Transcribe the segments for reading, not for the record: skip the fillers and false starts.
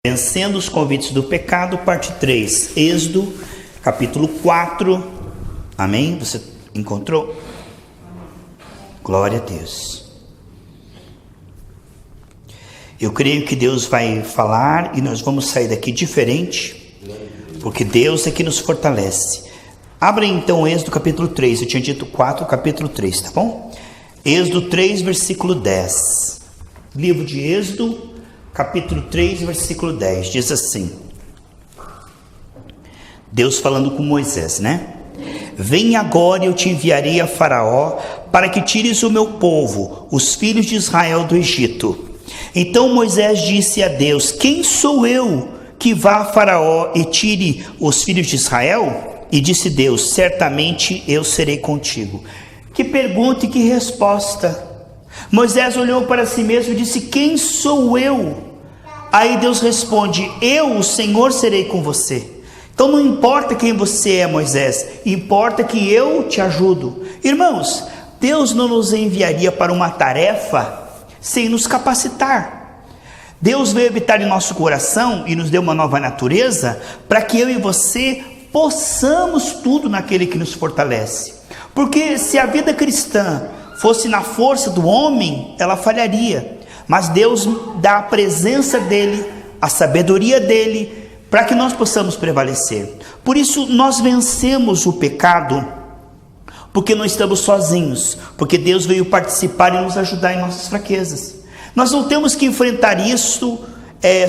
Vencendo os convites do pecado, parte 3, Êxodo, capítulo 4, amém? Você encontrou? Glória a Deus. Eu creio que Deus vai falar e nós vamos sair daqui diferente, porque Deus é que nos fortalece. Abra então Êxodo capítulo 3, eu tinha dito 4, capítulo 3, tá bom? Êxodo 3, versículo 10. Livro de Êxodo, capítulo 3, versículo 10, diz assim: Deus falando com Moisés, né? Vem agora e eu te enviarei a Faraó para que tires o meu povo, os filhos de Israel, do Egito. Então Moisés disse a Deus: quem sou eu que vá a Faraó e tire os filhos de Israel? E disse Deus: certamente eu serei contigo. Que pergunta e que resposta! Moisés olhou para si mesmo e disse: quem sou eu? Aí Deus responde: eu, o Senhor, serei com você. Então não importa quem você é, Moisés, importa que eu te ajudo. Irmãos, Deus não nos enviaria para uma tarefa sem nos capacitar. Deus veio habitar em nosso coração e nos deu uma nova natureza para que eu e você possamos tudo naquele que nos fortalece. Porque se a vida cristã fosse na força do homem, ela falharia. Mas Deus dá a presença dEle, a sabedoria dEle, para que nós possamos prevalecer. Por isso nós vencemos o pecado, porque não estamos sozinhos, porque Deus veio participar e nos ajudar em nossas fraquezas. Nós não temos que enfrentar isso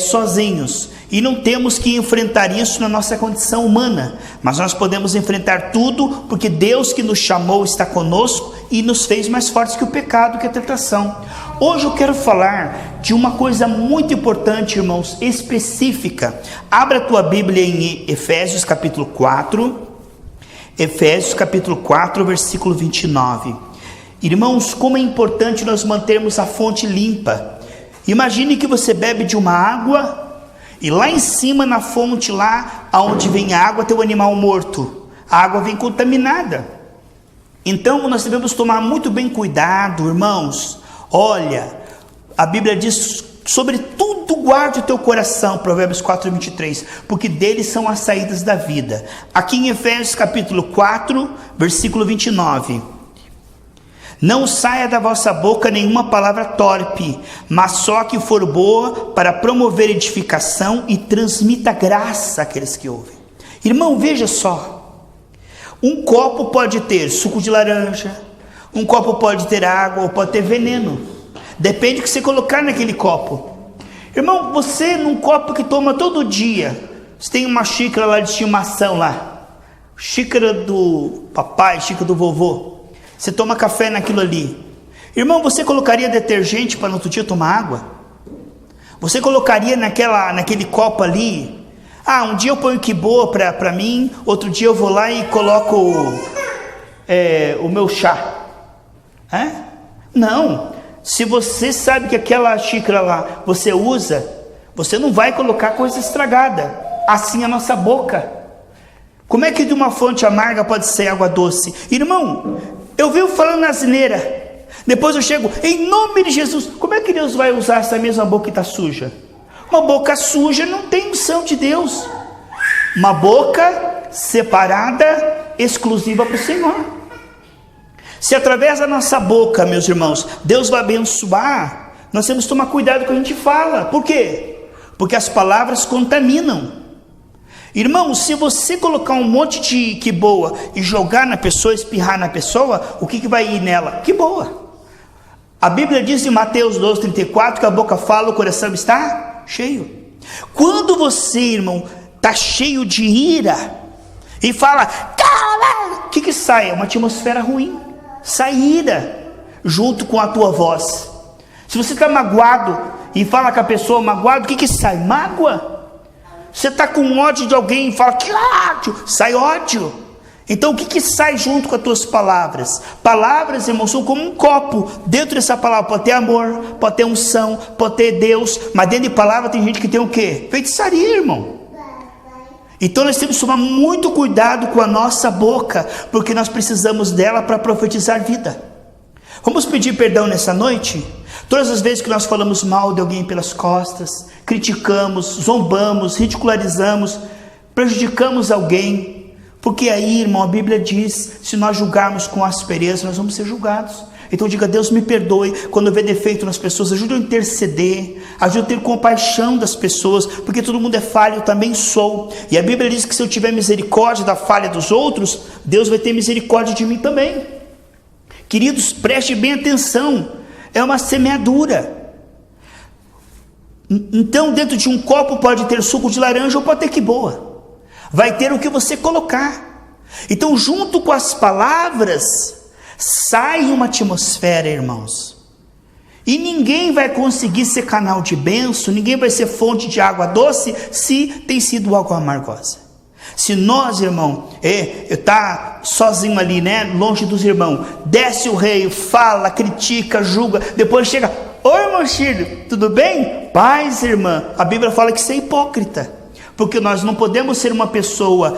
sozinhos, e não temos que enfrentar isso na nossa condição humana, mas nós podemos enfrentar tudo, porque Deus que nos chamou está conosco e nos fez mais fortes que o pecado, que a tentação. Hoje eu quero falar de uma coisa muito importante, irmãos, específica. Abra a tua Bíblia em Efésios capítulo 4, Efésios capítulo 4, versículo 29. Irmãos, como é importante nós mantermos a fonte limpa. Imagine que você bebe de uma água e lá em cima na fonte, lá onde vem a água, tem um animal morto. A água vem contaminada. Então nós devemos tomar muito bem cuidado, irmãos. Olha, a Bíblia diz: sobre tudo guarde o teu coração, Provérbios 4, 23, porque deles são as saídas da vida. Aqui em Efésios capítulo 4, versículo 29. Não saia da vossa boca nenhuma palavra torpe, mas só que for boa para promover edificação e transmita graça àqueles que ouvem. Irmão, veja só, um copo pode ter suco de laranja, um copo pode ter água ou pode ter veneno, depende do que você colocar naquele copo. Irmão, você num copo que toma todo dia, você tem uma xícara lá de estimação lá, xícara do papai, xícara do vovô, você toma café naquilo ali. Irmão, você colocaria detergente para no outro dia tomar água? Você colocaria naquele copo ali? Ah, um dia eu ponho que boa para mim, outro dia eu vou lá e coloco o meu chá. Não. Se você sabe que aquela xícara lá você usa, você não vai colocar coisa estragada. Assim a nossa boca. Como é que de uma fonte amarga pode ser água doce? Irmão, eu vivo falando asneira, depois eu chego, em nome de Jesus. Como é que Deus vai usar essa mesma boca que está suja? Uma boca suja não tem unção de Deus. Uma boca separada, exclusiva para o Senhor. Se através da nossa boca, meus irmãos, Deus vai abençoar, nós temos que tomar cuidado com o que a gente fala. Por quê? Porque as palavras contaminam. Irmão, se você colocar um monte de que boa e jogar na pessoa, espirrar na pessoa, o que vai ir nela? Que boa. A Bíblia diz em Mateus 12:34 que a boca fala, o coração está cheio. Quando você, irmão, está cheio de ira e fala, cala, o que sai? É uma atmosfera ruim. Sai ira junto com a tua voz. Se você está magoado e fala com a pessoa magoado, o que sai? Mágoa. Você está com ódio de alguém e fala, que ódio, sai ódio. Então o que sai junto com as tuas palavras? Palavras, irmãos, são como um copo. Dentro dessa palavra pode ter amor, pode ter unção, pode ter Deus, mas dentro de palavra tem gente que tem o quê? Feitiçaria, irmão. Então nós temos que tomar muito cuidado com a nossa boca, porque nós precisamos dela para profetizar vida. Vamos pedir perdão nessa noite? Todas as vezes que nós falamos mal de alguém pelas costas, criticamos, zombamos, ridicularizamos, prejudicamos alguém, porque aí, irmão, a Bíblia diz, se nós julgarmos com aspereza, nós vamos ser julgados. Então diga: Deus me perdoe quando eu ver defeito nas pessoas, ajuda a interceder, ajuda a ter compaixão das pessoas, porque todo mundo é falho, eu também sou. E a Bíblia diz que se eu tiver misericórdia da falha dos outros, Deus vai ter misericórdia de mim também. Queridos, preste bem atenção, é uma semeadura. Então dentro de um copo pode ter suco de laranja ou pode ter que boa, vai ter o que você colocar. Então junto com as palavras sai uma atmosfera, irmãos, e ninguém vai conseguir ser canal de bênção, ninguém vai ser fonte de água doce se tem sido água amargosa. Se nós, irmão, tá sozinho ali, né, longe dos irmãos, desce o rei, fala, critica, julga, depois chega: oi, irmão Chile, tudo bem? Paz, irmã. A Bíblia fala que isso é hipócrita, porque nós não podemos ser uma pessoa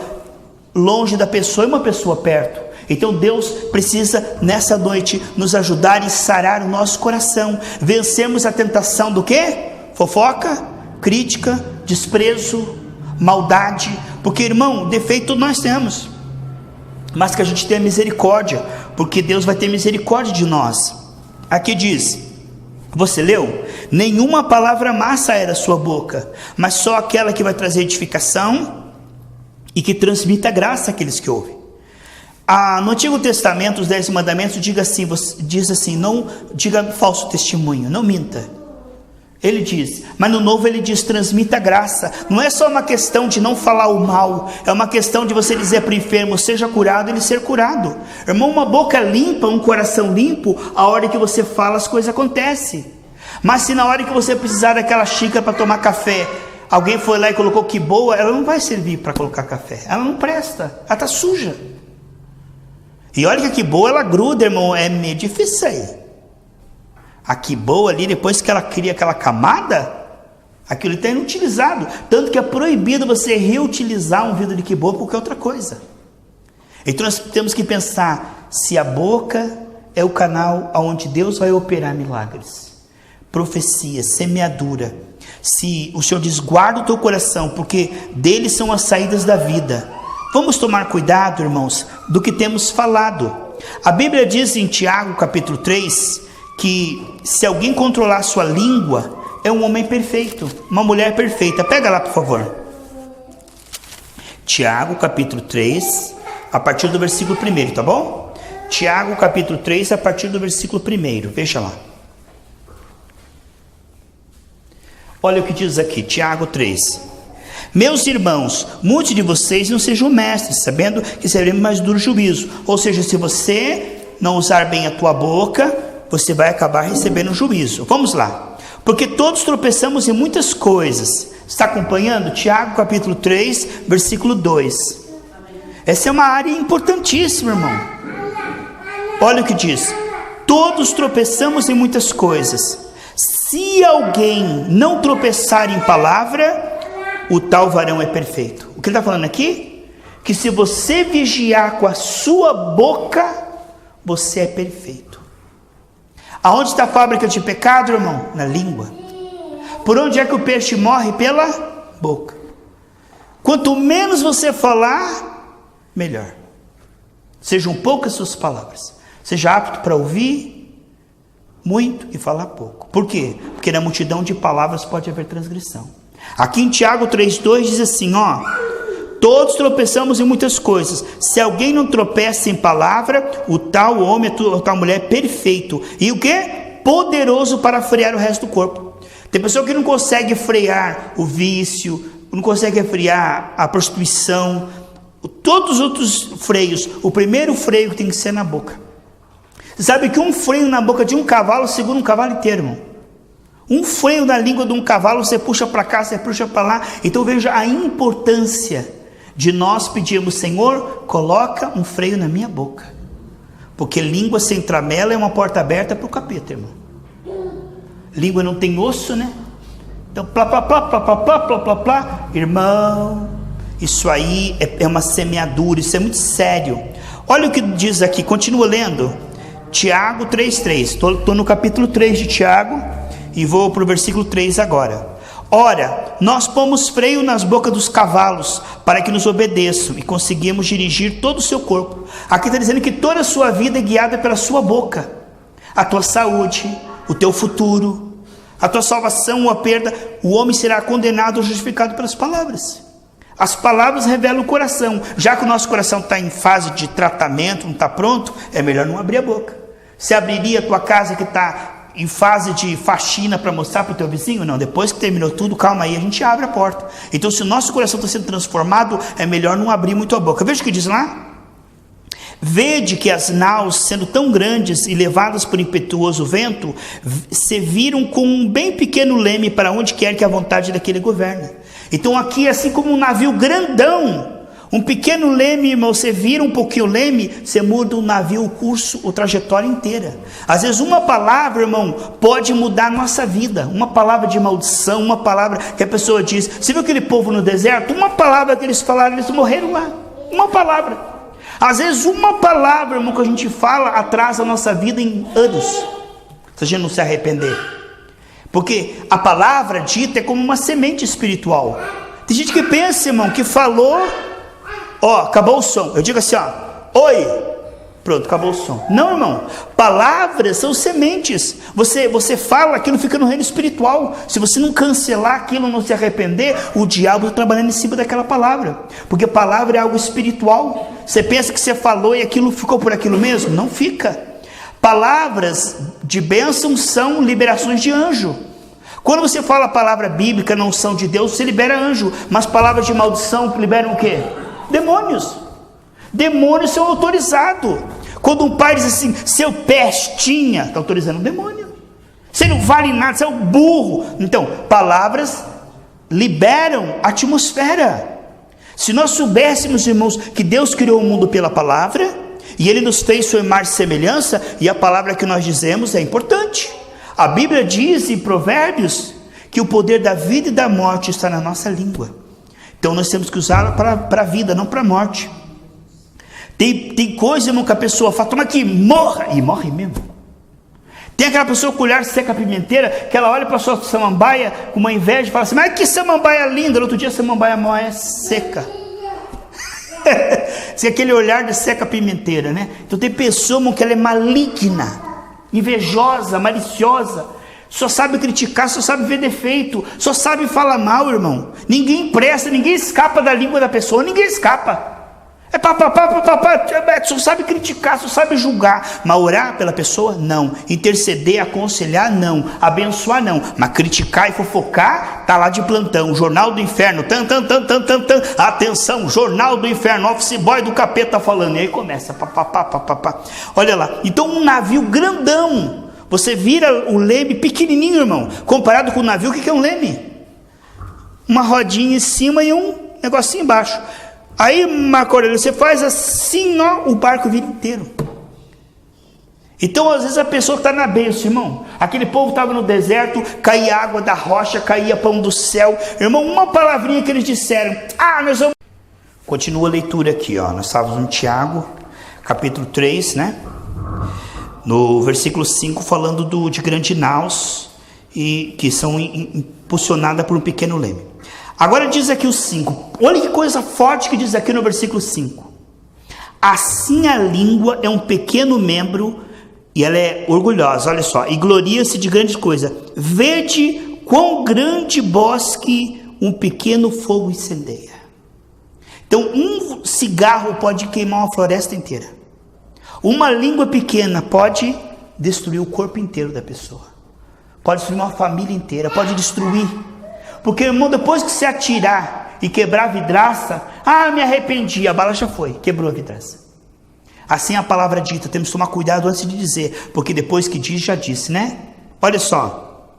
longe da pessoa e uma pessoa perto. Então Deus precisa nessa noite nos ajudar e sarar o nosso coração, vencermos a tentação do quê? Fofoca, crítica, desprezo, maldade, porque, irmão, defeito nós temos, mas que a gente tenha misericórdia, porque Deus vai ter misericórdia de nós. Aqui diz, você leu? Nenhuma palavra má sai da sua boca, mas só aquela que vai trazer edificação e que transmita graça àqueles que ouvem. No Antigo Testamento, os 10 mandamentos diz assim, não diga falso testemunho, não minta. Ele diz, mas no Novo ele diz, transmita graça. Não é só uma questão de não falar o mal, é uma questão de você dizer para o enfermo, seja curado, ele ser curado. Irmão, uma boca limpa, um coração limpo, a hora que você fala as coisas acontecem. Mas se na hora que você precisar daquela xícara para tomar café, alguém foi lá e colocou que boa, ela não vai servir para colocar café, ela não presta, ela está suja. E olha que boa ela gruda, irmão, é meio difícil aí. A que boa ali, depois que ela cria aquela camada, aquilo está inutilizado. Tanto que é proibido você reutilizar um vidro de que boa por qualquer outra coisa. Então nós temos que pensar, se a boca é o canal onde Deus vai operar milagres, profecia, semeadura, se o Senhor diz, guarda o teu coração, porque deles são as saídas da vida. Vamos tomar cuidado, irmãos, do que temos falado. A Bíblia diz em Tiago capítulo 3, que se alguém controlar sua língua, é um homem perfeito, uma mulher perfeita. Pega lá, por favor. Tiago capítulo 3, a partir do versículo 1, tá bom? Tiago capítulo 3, a partir do versículo 1, veja lá. Olha o que diz aqui, Tiago 3. Meus irmãos, muitos de vocês não sejam mestres, sabendo que seremos mais duro juízo. Ou seja, se você não usar bem a tua boca, você vai acabar recebendo juízo. Vamos lá. Porque todos tropeçamos em muitas coisas. Está acompanhando? Tiago capítulo 3, versículo 2. Essa é uma área importantíssima, irmão. Olha o que diz. Todos tropeçamos em muitas coisas. Se alguém não tropeçar em palavra, o tal varão é perfeito. O que ele está falando aqui? Que se você vigiar com a sua boca, você é perfeito. Aonde está a fábrica de pecado, irmão? Na língua. Por onde é que o peixe morre? Pela boca. Quanto menos você falar, melhor. Sejam poucas suas palavras. Seja apto para ouvir muito e falar pouco. Por quê? Porque na multidão de palavras pode haver transgressão. Aqui em Tiago 3,2 diz assim, todos tropeçamos em muitas coisas. Se alguém não tropeça em palavra, o tal homem, a tal mulher é perfeito. E o que? Poderoso para frear o resto do corpo. Tem pessoa que não consegue frear o vício, não consegue frear a prostituição, todos os outros freios. O primeiro freio tem que ser na boca. Você sabe que um freio na boca de um cavalo segura um cavalo inteiro, irmão. Um freio na língua de um cavalo, você puxa para cá, você puxa para lá. Então veja a importância de nós pedirmos, Senhor, coloca um freio na minha boca. Porque língua sem tramela é uma porta aberta para o capeta, irmão. Língua não tem osso, né? Então, plá, plá, plá, plá, plá, plá, plá, plá, plá. Irmão, isso aí é uma semeadura, isso é muito sério. Olha o que diz aqui, continua lendo. Tiago 3,3. Estou no capítulo 3 de Tiago e vou para o versículo 3 agora. Ora, nós pomos freio nas bocas dos cavalos para que nos obedeçam e conseguimos dirigir todo o seu corpo. Aqui está dizendo que toda a sua vida é guiada pela sua boca. A tua saúde, o teu futuro, a tua salvação ou a perda, o homem será condenado ou justificado pelas palavras. As palavras revelam o coração. Já que o nosso coração está em fase de tratamento, não está pronto, é melhor não abrir a boca. Você abriria a tua casa que está em fase de faxina para mostrar para o teu vizinho? Não, depois que terminou tudo, calma aí, a gente abre a porta. Então, se o nosso coração está sendo transformado, é melhor não abrir muito a boca. Veja o que diz lá. Vede que as naus, sendo tão grandes e levadas por impetuoso vento, se viram com um bem pequeno leme para onde quer que a vontade daquele governa. Então aqui, assim como um navio grandão, um pequeno leme, irmão, você vira um pouquinho o leme, você muda o navio, o curso, a trajetória inteira. Às vezes uma palavra, irmão, pode mudar a nossa vida. Uma palavra de maldição, uma palavra que a pessoa diz. Você viu aquele povo no deserto? Uma palavra que eles falaram, eles morreram lá. Uma palavra. Às vezes uma palavra, irmão, que a gente fala atrasa a nossa vida em anos, se a gente não se arrepender. Porque a palavra dita é como uma semente espiritual. Tem gente que pensa, irmão, que falou, ó, acabou o som. Eu digo assim, ó, oi, pronto, acabou o som. Não, irmão, palavras são sementes. Você fala, aquilo fica no reino espiritual. Se você não cancelar aquilo, não se arrepender, o diabo está trabalhando em cima daquela palavra. Porque palavra é algo espiritual. Você pensa que você falou e aquilo ficou por aquilo mesmo? Não fica. Palavras de bênção são liberações de anjo. Quando você fala a palavra bíblica, não são de Deus, você libera anjo. Mas palavras de maldição liberam o quê? Demônios. Demônios são autorizados. Quando um pai diz assim, seu pestinha, está autorizando um demônio. Você não vale nada, você é um burro. Então, palavras liberam a atmosfera. Se nós soubéssemos, irmãos, que Deus criou o mundo pela palavra, e Ele nos fez sua imagem e semelhança, e a palavra que nós dizemos é importante. A Bíblia diz em Provérbios que o poder da vida e da morte está na nossa língua. Então nós temos que usá-la para a vida, não para a morte. Tem coisa, irmão, que a pessoa fala, toma aqui, morra, e morre mesmo. Tem aquela pessoa com o olhar seca a pimenteira, que ela olha para a sua samambaia com uma inveja e fala assim, mas que samambaia linda, no outro dia a samambaia é seca. Se aquele olhar de seca pimenteira, né? Então tem pessoa, irmão, que ela é maligna, invejosa, maliciosa, só sabe criticar, só sabe ver defeito, só sabe falar mal, irmão. Ninguém presta, ninguém escapa da língua da pessoa, ninguém escapa. É só sabe criticar, só sabe julgar, mas orar pela pessoa, não. Interceder, aconselhar, não. Abençoar, não. Mas criticar e fofocar, tá lá de plantão. Jornal do Inferno, atenção, Jornal do Inferno, office boy do capeta falando. E aí começa, olha lá. Então um navio grandão, você vira o leme pequenininho, irmão. Comparado com o navio, o que é um leme? Uma rodinha em cima e um negocinho embaixo. Aí, Marco Aurélio, você faz assim, ó, o barco vira inteiro. Então, às vezes a pessoa está na bênção, irmão. Aquele povo estava no deserto, caía água da rocha, caía pão do céu. Irmão, uma palavrinha que eles disseram, nós vamos... Continua a leitura aqui, ó. Nós estávamos em Tiago, capítulo 3, né? No versículo 5, falando de grandes naus, e que são impulsionadas por um pequeno leme. Agora diz aqui o 5, olha que coisa forte que diz aqui no versículo 5. Assim a língua é um pequeno membro, e ela é orgulhosa, olha só, e gloria-se de grandes coisas. Vede quão grande bosque um pequeno fogo incendeia. Então um cigarro pode queimar uma floresta inteira. Uma língua pequena pode destruir o corpo inteiro da pessoa. Pode destruir uma família inteira, pode destruir. Porque, irmão, depois que você atirar e quebrar a vidraça, me arrependi, a bala já foi, quebrou a vidraça. Assim a palavra dita, temos que tomar cuidado antes de dizer, porque depois que diz, já disse, né? Olha só,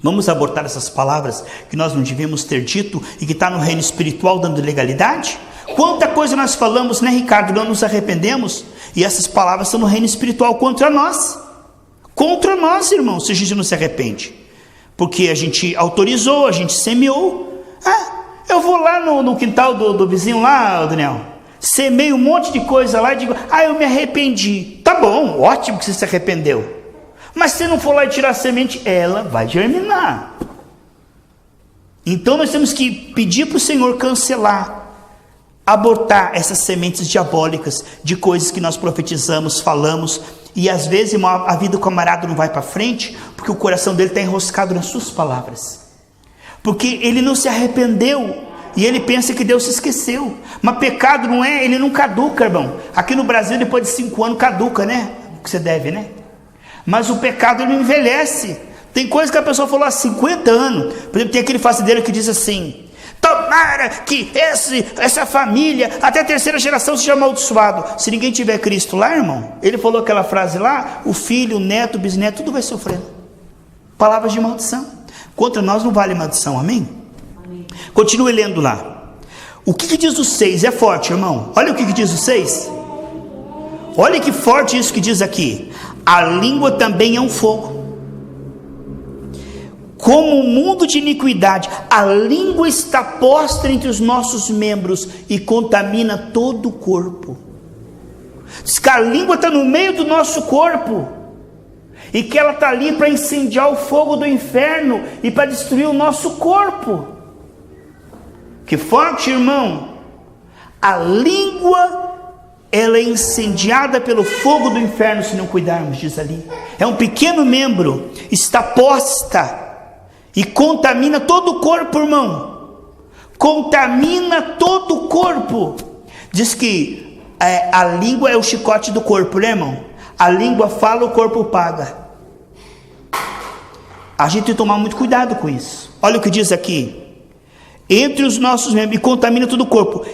vamos abortar essas palavras que nós não devíamos ter dito e que está no reino espiritual dando legalidade? Quanta coisa nós falamos, né, Ricardo? Não nos arrependemos, e essas palavras estão no reino espiritual contra nós. Contra nós, irmão, se a gente não se arrepende. Porque a gente autorizou, a gente semeou. Eu vou lá no quintal do vizinho lá, Daniel. Semeio um monte de coisa lá e digo, eu me arrependi. Tá bom, ótimo que você se arrependeu. Mas se não for lá e tirar a semente, ela vai germinar. Então nós temos que pedir para o Senhor cancelar, abortar essas sementes diabólicas de coisas que nós profetizamos, falamos. E às vezes, irmão, a vida do camarada não vai para frente, porque o coração dele está enroscado nas suas palavras. Porque ele não se arrependeu. E ele pensa que Deus se esqueceu. Mas pecado não é, ele não caduca, irmão. Aqui no Brasil, depois de 5 anos, caduca, né? O que você deve, né? Mas o pecado, ele não envelhece. Tem coisa que a pessoa falou há 50 anos. Por exemplo, tem aquele fazendeiro que diz assim: tomara que essa família, até a 3ª geração, seja amaldiçoado. Se ninguém tiver Cristo lá, irmão, ele falou aquela frase lá, o filho, o neto, o bisneto, tudo vai sofrendo. Palavras de maldição. Contra nós não vale maldição, amém? Continue lendo lá. O que diz o 6? É forte, irmão. Olha o que diz o 6. Olha que forte isso que diz aqui. A língua também é um fogo. Como um mundo de iniquidade, a língua está posta entre os nossos membros e contamina todo o corpo. Diz que a língua está no meio do nosso corpo e que ela está ali para incendiar o fogo do inferno e para destruir o nosso corpo. Que forte, irmão. A língua, ela é incendiada pelo fogo do inferno se não cuidarmos, diz ali. É um pequeno membro, está posta e contamina todo o corpo, irmão. Contamina todo o corpo. Diz que a língua é o chicote do corpo, né, irmão? A língua fala, o corpo paga. A gente tem que tomar muito cuidado com isso. Olha o que diz aqui. Entre os nossos membros, e contamina todo o corpo.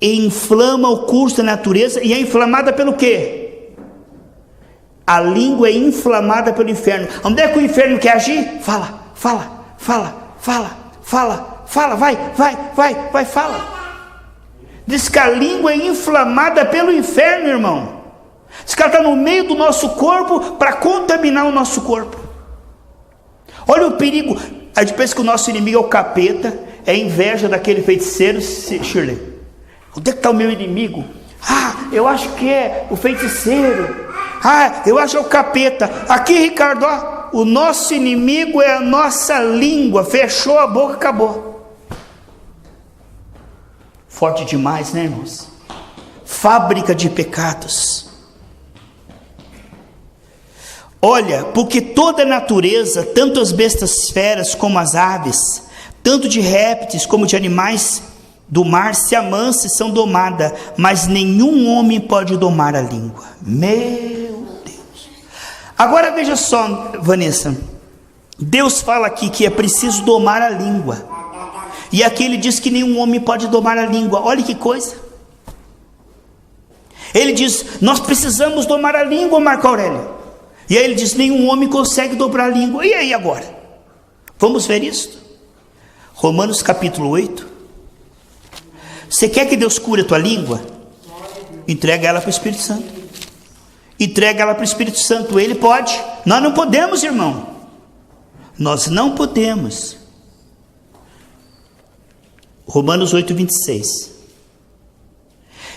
E inflama o curso da natureza, e é inflamada pelo quê? A língua é inflamada pelo inferno. Onde é que o inferno quer agir? Fala, vai, fala. Diz que a língua é inflamada pelo inferno, irmão. Diz que ela está no meio do nosso corpo para contaminar o nosso corpo. Olha o perigo. A gente pensa que o nosso inimigo é o capeta, é a inveja daquele feiticeiro. Shirley, onde é que está o meu inimigo? Eu acho que é o feiticeiro. Eu acho que é o capeta. Aqui, Ricardo, o nosso inimigo é a nossa língua. Fechou a boca, acabou. Forte demais, né, irmãos? Fábrica de pecados. Olha, porque toda a natureza, tanto as bestas feras como as aves, tanto de répteis como de animais do mar, se amansam e são domadas, mas nenhum homem pode domar a língua. Meu Deus. Agora veja só, Vanessa, Deus fala aqui que é preciso domar a língua, e aqui ele diz que nenhum homem pode domar a língua. Olha que coisa. Ele diz, nós precisamos domar a língua, Marco Aurélio. E aí ele diz, nenhum homem consegue dobrar a língua. E aí agora? Vamos ver isso? Romanos capítulo 8. Você quer que Deus cure a tua língua? Entrega ela para o Espírito Santo. Entrega ela para o Espírito Santo. Ele pode. Nós não podemos, irmão. Nós não podemos. Romanos 8, 26.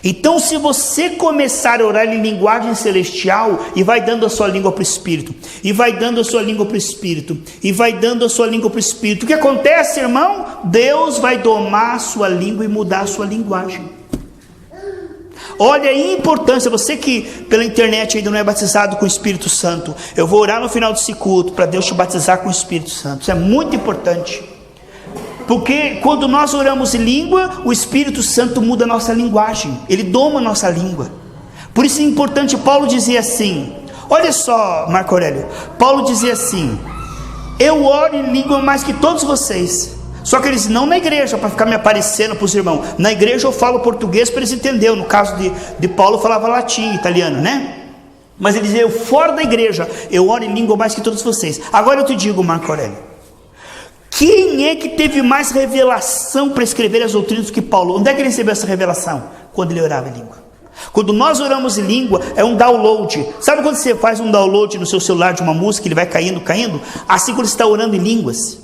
Então, se você começar a orar em linguagem celestial, e vai dando a sua língua para o Espírito, e vai dando a sua língua para o Espírito, e vai dando a sua língua para o Espírito, o que acontece, irmão? Deus vai domar a sua língua e mudar a sua linguagem. Olha a importância, você que pela internet ainda não é batizado com o Espírito Santo, eu vou orar no final desse culto, para Deus te batizar com o Espírito Santo. Isso é muito importante. Porque quando nós oramos em língua, o Espírito Santo muda a nossa linguagem. Ele doma a nossa língua. Por isso é importante, Paulo dizia assim, olha só, Marco Aurélio, Paulo dizia assim, eu oro em língua mais que todos vocês. Só que eles não na igreja, para ficar me aparecendo para os irmãos. Na igreja eu falo português para eles entenderem. No caso de Paulo, eu falava latim, italiano, né? Mas ele dizia, eu fora da igreja, eu oro em língua mais que todos vocês. Agora eu te digo, Marco Aurélio, quem é que teve mais revelação para escrever as doutrinas do que Paulo? Onde é que ele recebeu essa revelação? Quando ele orava em língua. Quando nós oramos em língua, é um download. Sabe quando você faz um download no seu celular de uma música, ele vai caindo? Assim quando você está orando em línguas,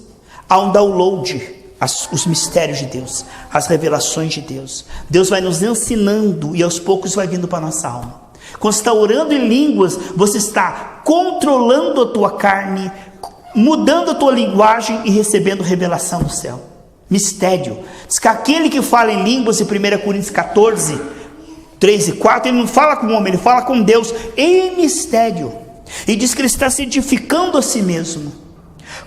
há um download. os mistérios de Deus, as revelações de Deus. Deus vai nos ensinando e aos poucos vai vindo para a nossa alma. Quando você está orando em línguas, você está controlando a tua carne, mudando a tua linguagem e recebendo revelação do céu. Mistério. Diz que aquele que fala em línguas, em 1 Coríntios 14, 3 e 4, ele não fala com o homem, ele fala com Deus em mistério. E diz que ele está se edificando a si mesmo.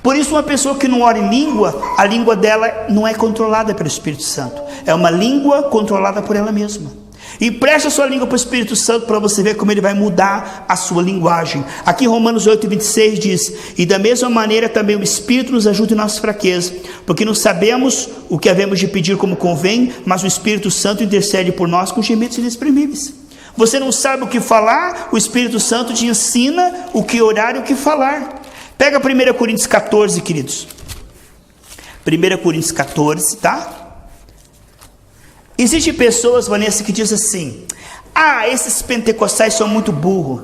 Por isso, uma pessoa que não ora em língua, a língua dela não é controlada pelo Espírito Santo. É uma língua controlada por ela mesma. E preste a sua língua para o Espírito Santo para você ver como ele vai mudar a sua linguagem. Aqui em Romanos 8:26 diz: e da mesma maneira também o Espírito nos ajuda em nossa fraqueza, porque não sabemos o que havemos de pedir como convém, mas o Espírito Santo intercede por nós com gemidos inexprimíveis. Você não sabe o que falar, o Espírito Santo te ensina o que orar e o que falar. Pega 1 Coríntios 14, queridos. 1 Coríntios 14, tá? Existem pessoas, Vanessa, que dizem assim: ah, esses pentecostais são muito burros.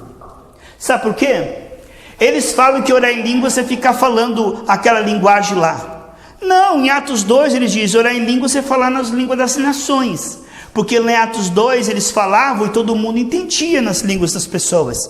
Sabe por quê? Eles falam que orar em línguas é ficar falando aquela linguagem lá. Não, em Atos 2 ele diz: orar em línguas é falar nas línguas das nações. Porque em Atos 2 eles falavam e todo mundo entendia nas línguas das pessoas.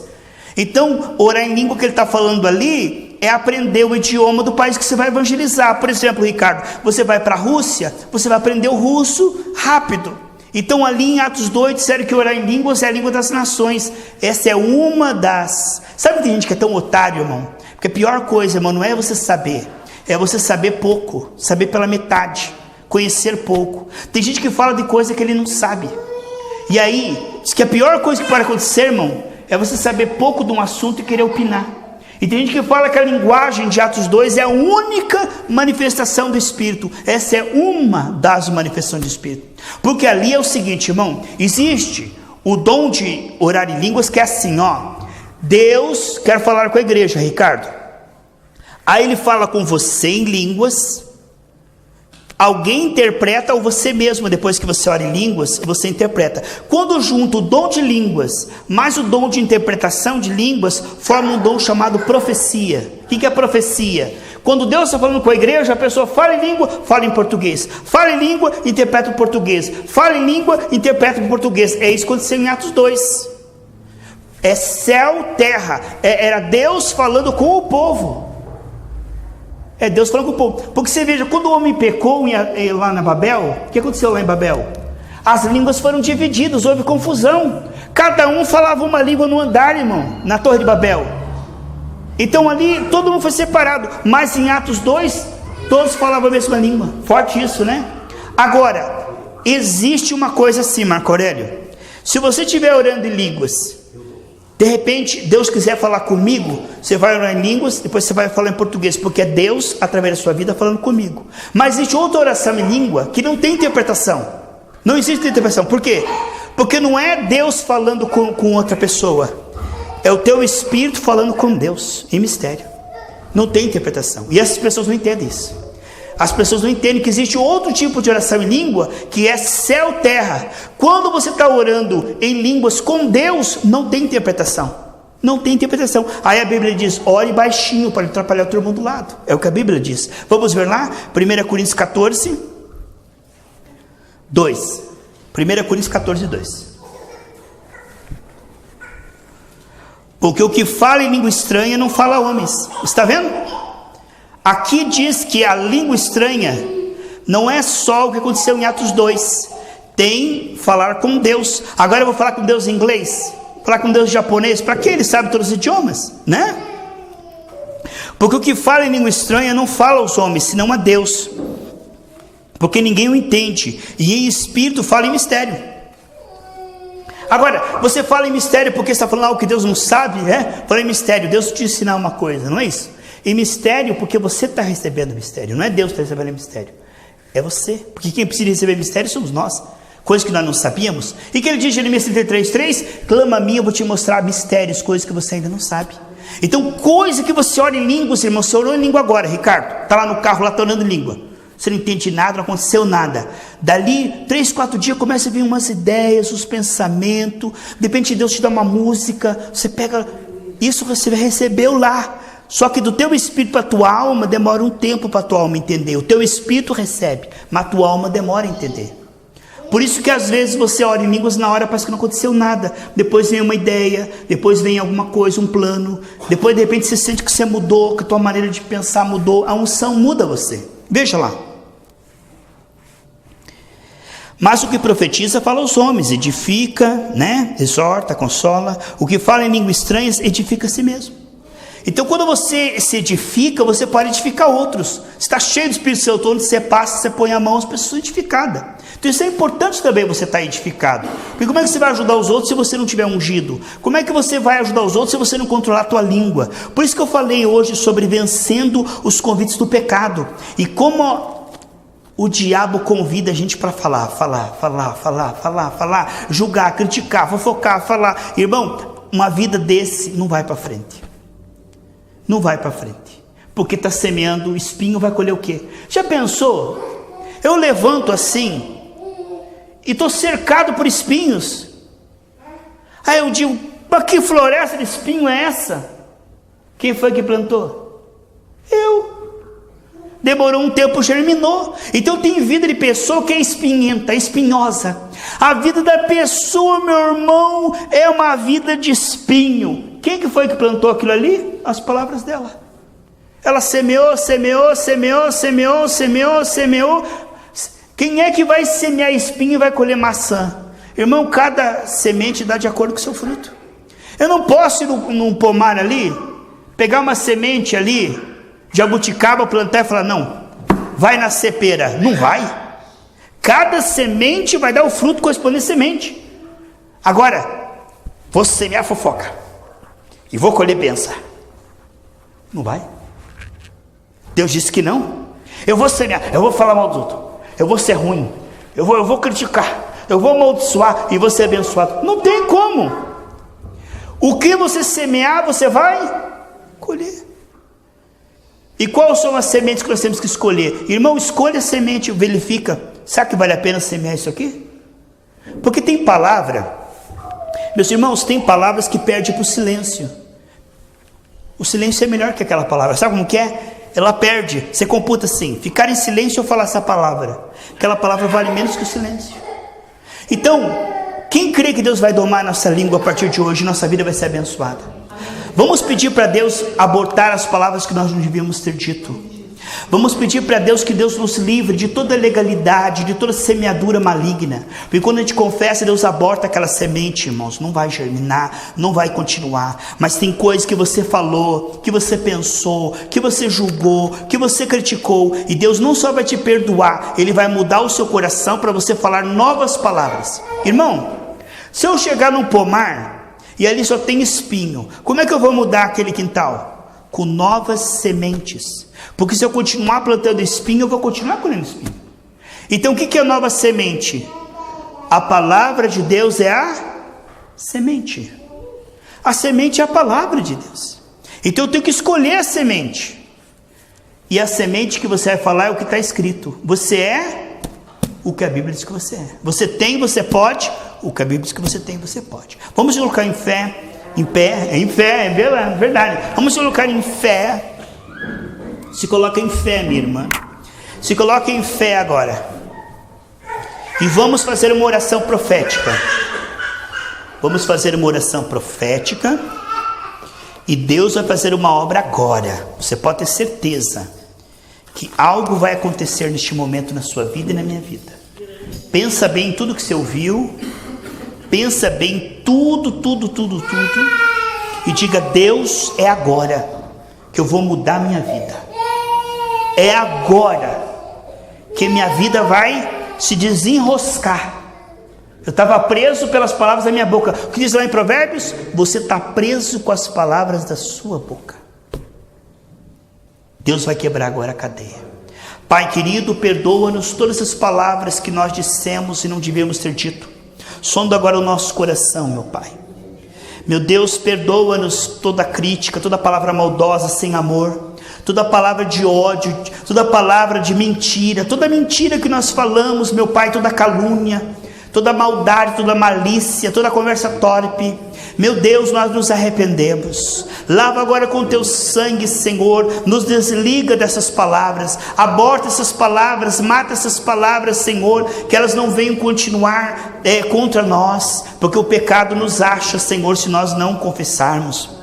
Então, orar em língua que ele está falando ali é aprender o idioma do país que você vai evangelizar. Por exemplo, Ricardo, você vai para a Rússia, você vai aprender o russo rápido. Então ali em Atos 2 disseram que orar em línguas é a língua das nações. Essa é uma das... Sabe que tem gente que é tão otário, irmão? Porque a pior coisa, irmão, não é você saber, é você saber pouco, saber pela metade, conhecer pouco. Tem gente que fala de coisa que ele não sabe. E aí, diz que a pior coisa que pode acontecer, irmão, é você saber pouco de um assunto e querer opinar. E tem gente que fala que a linguagem de Atos 2 é a única manifestação do Espírito. Essa é uma das manifestações do Espírito. Porque ali é o seguinte, irmão, existe o dom de orar em línguas que é assim, ó. Deus quer falar com a igreja, Ricardo. Aí ele fala com você em línguas. Alguém interpreta, ou você mesmo, depois que você ora em línguas, você interpreta. Quando junta o dom de línguas mais o dom de interpretação de línguas, forma um dom chamado profecia. O que é profecia? Quando Deus está falando com a igreja, a pessoa fala em língua, fala em português. Fala em língua, interpreta o português. Fala em língua, interpreta o português. É isso que aconteceu em Atos 2. É céu, terra. Era Deus falando com o povo. É Deus falando com o povo. Porque você veja, quando o homem pecou lá na Babel, o que aconteceu lá em Babel? As línguas foram divididas, houve confusão. Cada um falava uma língua no andar, irmão, na Torre de Babel. Então ali todo mundo foi separado. Mas em Atos 2, todos falavam a mesma língua. Forte isso, né? Agora, existe uma coisa assim, Marco Aurélio. Se você estiver orando em línguas, de repente, Deus quiser falar comigo, você vai orar em línguas, depois você vai falar em português, porque é Deus, através da sua vida, falando comigo. Mas existe outra oração em língua que não tem interpretação. Não existe interpretação. Por quê? Porque não é Deus falando com outra pessoa. É o teu espírito falando com Deus, em mistério. Não tem interpretação. E essas pessoas não entendem isso. As pessoas não entendem que existe outro tipo de oração em língua, que é céu-terra. Quando você está orando em línguas com Deus, não tem interpretação. Não tem interpretação. Aí a Bíblia diz, ore baixinho para não atrapalhar o teu irmão do lado. É o que a Bíblia diz. Vamos ver lá? 1 Coríntios 14, 2. 1 Coríntios 14, 2. Porque o que fala em língua estranha não fala a homens. Está vendo? Aqui diz que a língua estranha não é só o que aconteceu em Atos 2. Tem falar com Deus. Agora eu vou falar com Deus em inglês, falar com Deus em japonês. Para que ele sabe todos os idiomas, né? Porque o que fala em língua estranha não fala aos homens, senão a Deus. Porque ninguém o entende. E em espírito fala em mistério. Agora, você fala em mistério porque está falando algo que Deus não sabe, né? Fala em mistério, Deus te ensinar uma coisa, não é isso? Em mistério, porque você está recebendo mistério. Não é Deus que está recebendo mistério. É você. Porque quem precisa receber mistério somos nós. Coisas que nós não sabíamos. E que ele diz em Jeremias 33:3, clama a mim, eu vou te mostrar mistérios, coisas que você ainda não sabe. Então, coisa que você ora em línguas, irmão. Você orou em língua agora, Ricardo. Está lá no carro, lá está orando em língua. Você não entende nada, não aconteceu nada. Dali, 3, 4 dias, começa a vir umas ideias, os pensamentos. De repente Deus te dá uma música. Você pega, isso você recebeu lá. Só que do teu espírito para a tua alma demora um tempo para a tua alma entender. O teu espírito recebe, mas a tua alma demora a entender. Por isso que às vezes você ora em línguas, na hora parece que não aconteceu nada. Depois vem uma ideia, depois vem alguma coisa, um plano. Depois de repente você sente que você mudou, que a tua maneira de pensar mudou. A unção muda você. Veja lá. Mas o que profetiza fala aos homens, edifica, né? Exorta, consola. O que fala em línguas estranhas edifica a si mesmo. Então quando você se edifica, você pode edificar outros. Você está cheio do Espírito Santo, onde você passa, você põe a mão, as pessoas são edificadas. Então isso é importante também, você estar edificado. Porque como é que você vai ajudar os outros se você não tiver ungido? Como é que você vai ajudar os outros se você não controlar a tua língua? Por isso que eu falei hoje sobre vencendo os convites do pecado. E como o diabo convida a gente para falar, julgar, criticar, fofocar, falar. Irmão, uma vida desse não vai para frente. Não vai para frente. Porque está semeando o espinho, vai colher o quê? Já pensou? Eu levanto assim e estou cercado por espinhos. Aí eu digo, mas que floresta de espinho é essa? Quem foi que plantou? Eu. Demorou um tempo, germinou. Então tem vida de pessoa que é espinhenta, espinhosa. A vida da pessoa, meu irmão, é uma vida de espinho. Quem que foi que plantou aquilo ali? As palavras dela. Ela semeou. Quem é que vai semear espinho e vai colher maçã? Irmão, cada semente dá de acordo com o seu fruto. Eu não posso ir num pomar ali, pegar uma semente ali, jabuticaba, plantar e falar, não, vai nascer pera. Não vai. Cada semente vai dar o fruto correspondente à semente. Agora, vou semear fofoca e vou colher bênção. Não vai. Deus disse que não. Eu vou semear, eu vou falar mal dos outros, eu vou ser ruim, eu vou criticar, eu vou amaldiçoar e vou ser abençoado. Não tem como. O que você semear, você vai colher. E quais são as sementes que nós temos que escolher? Irmão, escolha a semente, verifica. Será que vale a pena semear isso aqui? Porque tem palavra, meus irmãos, tem palavras que perdem para o silêncio. O silêncio é melhor que aquela palavra. Sabe como que é? Ela perde. Você computa assim, ficar em silêncio ou falar essa palavra. Aquela palavra vale menos que o silêncio. Então, quem crê que Deus vai domar nossa língua a partir de hoje, nossa vida vai ser abençoada. Vamos pedir para Deus abortar as palavras que nós não devíamos ter dito. Vamos pedir para Deus que Deus nos livre de toda legalidade, de toda semeadura maligna. Porque quando a gente confessa, Deus aborta aquela semente, irmãos. Não vai germinar, não vai continuar. Mas tem coisas que você falou, que você pensou, que você julgou, que você criticou. E Deus não só vai te perdoar, Ele vai mudar o seu coração para você falar novas palavras. Irmão, se eu chegar num pomar e ali só tem espinho, como é que eu vou mudar aquele quintal? Com novas sementes. Porque se eu continuar plantando espinho, eu vou continuar colhendo espinho. Então o que é a nova semente? A palavra de Deus é a semente. A semente é a palavra de Deus. Então eu tenho que escolher a semente. E a semente que você vai falar é o que está escrito. Você é o que a Bíblia diz que você é. Você tem, você pode. O que a Bíblia diz que você tem, você pode. Vamos colocar em fé. É verdade. Vamos colocar em fé. Se coloca em fé, minha irmã. Se coloca em fé agora. E vamos fazer uma oração profética. Vamos fazer uma oração profética. E Deus vai fazer uma obra agora. Você pode ter certeza que algo vai acontecer neste momento na sua vida e na minha vida. Pensa bem em tudo que você ouviu. Pensa bem em tudo. E diga, Deus, é agora que eu vou mudar a minha vida. É agora que minha vida vai se desenroscar. Eu estava preso pelas palavras da minha boca. O que diz lá em Provérbios? Você está preso com as palavras da sua boca. Deus vai quebrar agora a cadeia. Pai querido, perdoa-nos todas as palavras que nós dissemos e não devíamos ter dito. Sonda agora o nosso coração, meu Pai. Meu Deus, perdoa-nos toda crítica, toda palavra maldosa, sem amor, toda palavra de ódio, toda palavra de mentira, toda mentira que nós falamos, meu Pai, toda calúnia, toda maldade, toda malícia, toda conversa torpe. Meu Deus, nós nos arrependemos. Lava agora com teu sangue, Senhor. Nos desliga dessas palavras. Aborta essas palavras. Mata essas palavras, Senhor. Que elas não venham continuar contra nós. Porque o pecado nos acha, Senhor, se nós não confessarmos.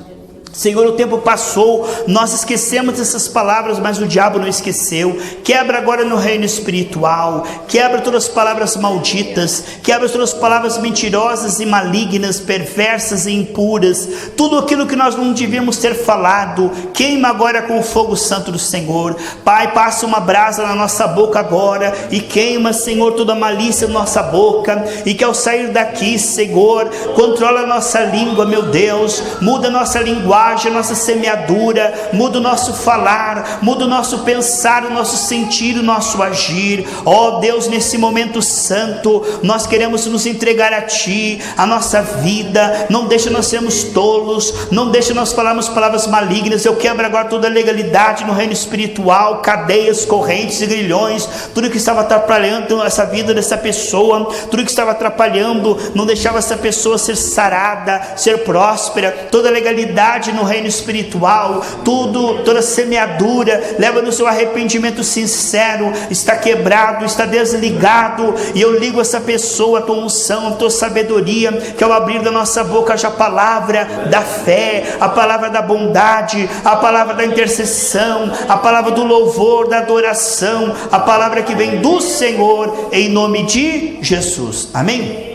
Senhor, o tempo passou, nós esquecemos essas palavras, mas o diabo não esqueceu. Quebra agora no reino espiritual, quebra todas as palavras malditas, quebra todas as palavras mentirosas e malignas, perversas e impuras, tudo aquilo que nós não devíamos ter falado, queima agora com o fogo santo do Senhor. Pai, passa uma brasa na nossa boca agora, e queima, Senhor, toda a malícia na nossa boca, e que ao sair daqui, Senhor, controla a nossa língua, meu Deus, muda a nossa linguagem, a nossa semeadura, muda o nosso falar, muda o nosso pensar, o nosso sentir, o nosso agir. Ó Deus, nesse momento santo, nós queremos nos entregar a Ti, a nossa vida. Não deixa nós sermos tolos, não deixa nós falarmos palavras malignas. Eu quebro agora toda a legalidade no reino espiritual, cadeias, correntes e grilhões, tudo que estava atrapalhando essa vida dessa pessoa, tudo que estava atrapalhando, não deixava essa pessoa ser sarada, ser próspera, toda a legalidade no reino espiritual, toda semeadura, leva no seu arrependimento sincero, está quebrado, está desligado, e eu ligo essa pessoa, a tua unção, a tua sabedoria, que ao abrir da nossa boca haja a palavra da fé, a palavra da bondade, a palavra da intercessão, a palavra do louvor, da adoração, a palavra que vem do Senhor, em nome de Jesus, amém?